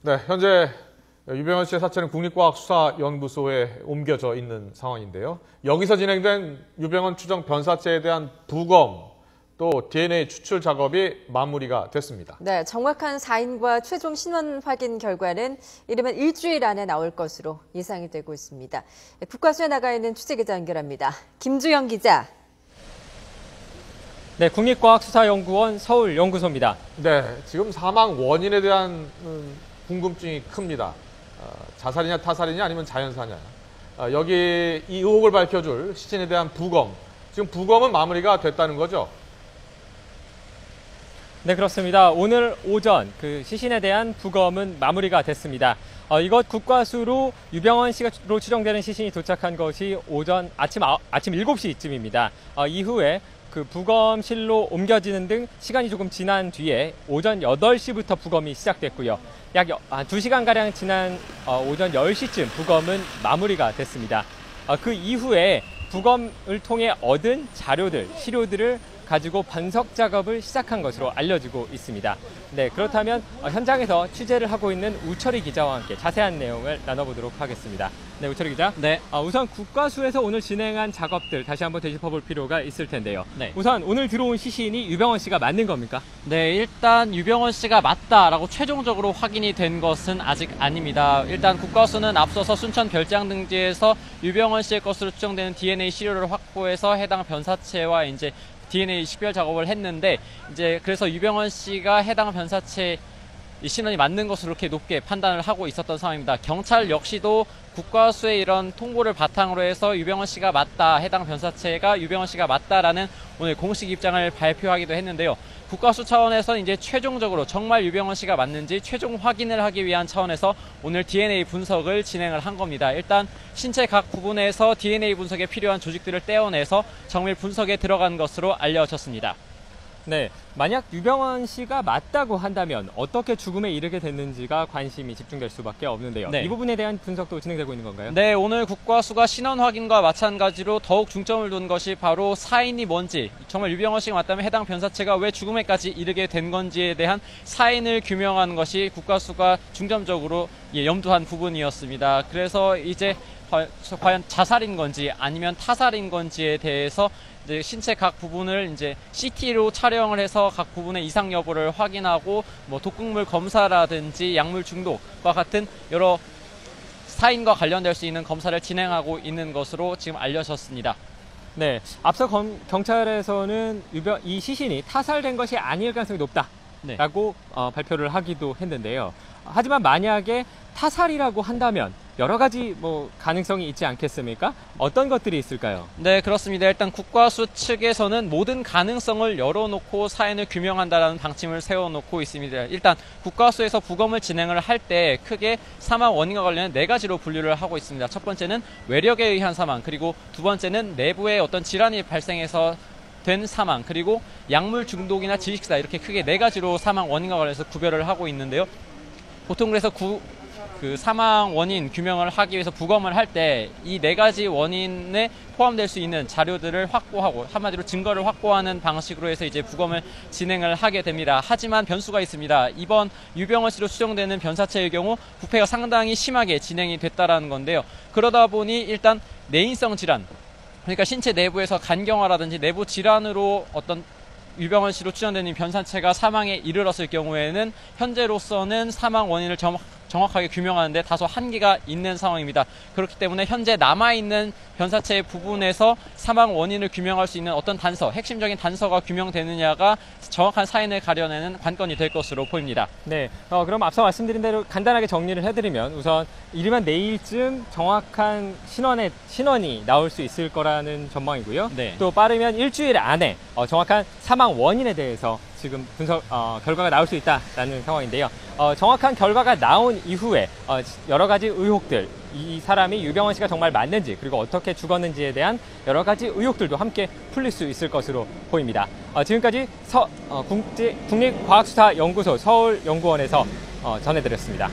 네, 현재 유병헌 씨의 사체는 국립과학수사연구소에 옮겨져 있는 상황인데요. 여기서 진행된 유병헌 추정 변사체에 대한 부검, 또 DNA 추출 작업이 마무리가 됐습니다. 네, 정확한 사인과 최종 신원 확인 결과는 이르면 일주일 안에 나올 것으로 예상이 되고 있습니다. 국과수에 나가 있는 취재기자 연결합니다. 김주영 기자. 네, 국립과학수사연구원 서울연구소입니다. 네, 지금 사망 원인에 대한 궁금증이 큽니다. 자살이냐 타살이냐 아니면 자연사냐. 여기 이 의혹을 밝혀줄 시신에 대한 부검. 지금 부검은 마무리가 됐다는 거죠? 네, 그렇습니다. 오늘 오전 그 시신에 대한 부검은 마무리가 됐습니다. 이것 국과수로 유병헌 씨로 추정되는 시신이 도착한 것이 오전 아침 7시쯤입니다. 이후에 그 부검실로 옮겨지는 등 시간이 조금 지난 뒤에 오전 8시부터 부검이 시작됐고요. 약 2시간가량 지난 오전 10시쯤 부검은 마무리가 됐습니다. 그 이후에 부검을 통해 얻은 자료들, 시료들을 가지고 분석 작업을 시작한 것으로 알려지고 있습니다. 네, 그렇다면 현장에서 취재를 하고 있는 우철희 기자와 함께 자세한 내용을 나눠보도록 하겠습니다. 네, 우철희 기자. 네. 우선 국과수에서 오늘 진행한 작업들 다시 한번 되짚어볼 필요가 있을 텐데요. 네. 우선 오늘 들어온 시신이 유병헌 씨가 맞는 겁니까? 네, 일단 유병헌 씨가 맞다라고 최종적으로 확인이 된 것은 아직 아닙니다. 일단 국과수는 앞서서 순천 별장 등지에서 유병헌 씨의 것으로 추정되는 DNA 시료를 확보해서 해당 변사체와 이제 DNA 식별 작업을 했는데 이제 그래서 유병헌 씨가 해당 변사체 이 신원이 맞는 것으로 이렇게 높게 판단을 하고 있었던 상황입니다. 경찰 역시도 국과수의 이런 통보를 바탕으로 해서 유병헌 씨가 맞다, 해당 변사체가 유병헌 씨가 맞다라는 오늘 공식 입장을 발표하기도 했는데요. 국과수 차원에서는 이제 최종적으로 정말 유병헌 씨가 맞는지 최종 확인을 하기 위한 차원에서 오늘 DNA 분석을 진행을 한 겁니다. 일단 신체 각 부분에서 DNA 분석에 필요한 조직들을 떼어내서 정밀 분석에 들어간 것으로 알려졌습니다. 네, 만약 유병헌 씨가 맞다고 한다면 어떻게 죽음에 이르게 됐는지가 관심이 집중될 수밖에 없는데요. 네. 이 부분에 대한 분석도 진행되고 있는 건가요? 네, 오늘 국과수가 신원 확인과 마찬가지로 더욱 중점을 둔 것이 바로 사인이 뭔지, 정말 유병헌 씨가 맞다면 해당 변사체가 왜 죽음에까지 이르게 된 건지에 대한 사인을 규명하는 것이 국과수가 중점적으로 염두한 부분이었습니다. 그래서 이제 과연 자살인 건지 아니면 타살인 건지에 대해서 이제 신체 각 부분을 이제 CT로 촬영을 해서 각 부분의 이상 여부를 확인하고 뭐 독극물 검사라든지 약물 중독과 같은 여러 사인과 관련될 수 있는 검사를 진행하고 있는 것으로 지금 알려졌습니다. 네, 앞서 경찰에서는 이 시신이 타살된 것이 아닐 가능성이 높다라고 발표를 하기도 했는데요. 하지만 만약에 타살이라고 한다면 여러 가지 가능성이 있지 않겠습니까? 어떤 것들이 있을까요? 네, 그렇습니다. 일단 국과수 측에서는 모든 가능성을 열어놓고 사인을 규명한다라는 방침을 세워놓고 있습니다. 일단 국과수에서 부검을 진행을 할 때 크게 사망 원인과 관련해 4가지로 분류를 하고 있습니다. 첫 번째는 외력에 의한 사망, 그리고 두 번째는 내부에 어떤 질환이 발생해서 된 사망, 그리고 약물 중독이나 질식사, 이렇게 크게 4가지로 사망 원인과 관련해서 구별을 하고 있는데요. 보통 그래서 그 사망 원인 규명을 하기 위해서 부검을 할 때 이 4가지 원인에 포함될 수 있는 자료들을 확보하고 한마디로 증거를 확보하는 방식으로 해서 이제 부검을 진행을 하게 됩니다. 하지만 변수가 있습니다. 이번 유병헌 씨로 추정되는 변사체의 경우 부패가 상당히 심하게 진행이 됐다라는 건데요. 그러다 보니 일단 내인성 질환, 그러니까 신체 내부에서 간경화라든지 내부 질환으로 어떤 유병헌 씨로 추정되는 변사체가 사망에 이르렀을 경우에는 현재로서는 사망 원인을 정확하게 규명하는데 다소 한계가 있는 상황입니다. 그렇기 때문에 현재 남아있는 변사체의 부분에서 사망 원인을 규명할 수 있는 어떤 단서, 핵심적인 단서가 규명되느냐가 정확한 사인을 가려내는 관건이 될 것으로 보입니다. 네, 그럼 앞서 말씀드린 대로 간단하게 정리를 해드리면 우선 이르면 내일쯤 정확한 신원이 나올 수 있을 거라는 전망이고요. 네. 또 빠르면 일주일 안에 정확한 사망 원인에 대해서 지금 분석 결과가 나올 수 있다라는 상황인데요. 정확한 결과가 나온 이후에 여러 가지 의혹들, 이 사람이 유병헌 씨가 정말 맞는지 그리고 어떻게 죽었는지에 대한 여러 가지 의혹들도 함께 풀릴 수 있을 것으로 보입니다. 지금까지 국립과학수사연구소 서울연구원에서 전해드렸습니다.